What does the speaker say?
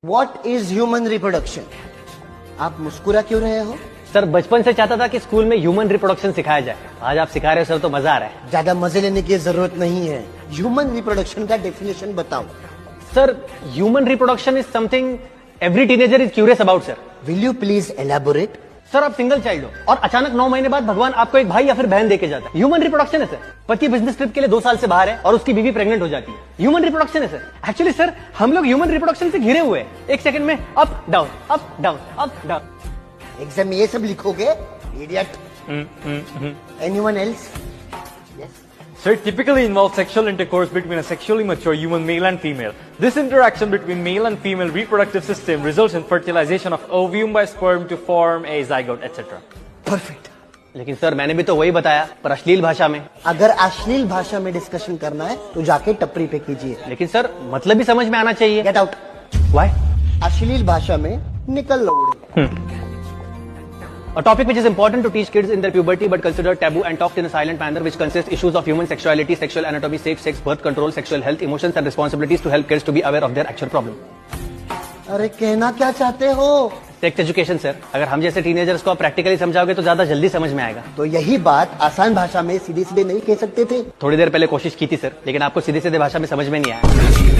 What is human reproduction? आप मुस्कुरा क्यों रहे हो? सर बचपन से चाहता था कि स्कूल में ह्यूमन रिप्रोडक्शन सिखाया जाए। आज आप सिखा रहे हो सर तो मजा आ रहा है। ज्यादा मजे लेने की जरूरत नहीं है। ह्यूमन रिप्रोडक्शन का डेफिनेशन बताओ। Sir human reproduction is something every teenager is curious about sir. Will you please elaborate? Sir आप सिंगल चाइल्ड हो और अचानक 9 महीने बाद भगवान आपको एक भाई या फिर बहन देके जाता है। ह्यूमन रिप्रोडक्शन है सर। पति बिजनेस ट्रिप के लिए 2 साल से बाहर है और उसकी बीवी प्रेग्नेंट हो जाती है। ह्यूमन रिप्रोडक्शन है सर। एक्चुअली सर हम लोग ह्यूमन रिप्रोडक्शन से घिरे हुए हैं। एक सेकंड में up down up down up down. Exam में ये सब लिखोगे? Idiot. Anyone else? So it typically involves sexual intercourse between a sexually mature human male and female. This interaction between male and female reproductive system results in fertilization of ovum by sperm to form a zygote, etc. Perfect. लेकिन sir मैंने भी तो वही बताया पर अश्लील भाषा में। अगर अश्लील भाषा में डिस्कशन करना है तो जाके टपरी पे कीजिए। लेकिन सर मतलब भी समझ में आना चाहिए। Get out. व्हाई? अश्लील भाषा में निकल लो। A topic which is important to teach kids in their puberty but considered taboo and talked in a silent manner, which consists issues of human sexuality, sexual anatomy, sex, birth control, sexual health, emotions and responsibilities to help kids to be aware of their actual problem. अरे कहना क्या चाहते हो? Sex education sir. अगर हम जैसे teenagers को आप प्रैक्टिकली समझाओगे तो ज्यादा जल्दी समझ में आएगा। तो यही बात आसान भाषा में सीधे सीधे नहीं कह सकते थे? थोड़ी देर पहले कोशिश की थी सर, लेकिन आपको सीधे सीधे भाषा में समझ में नहीं आया।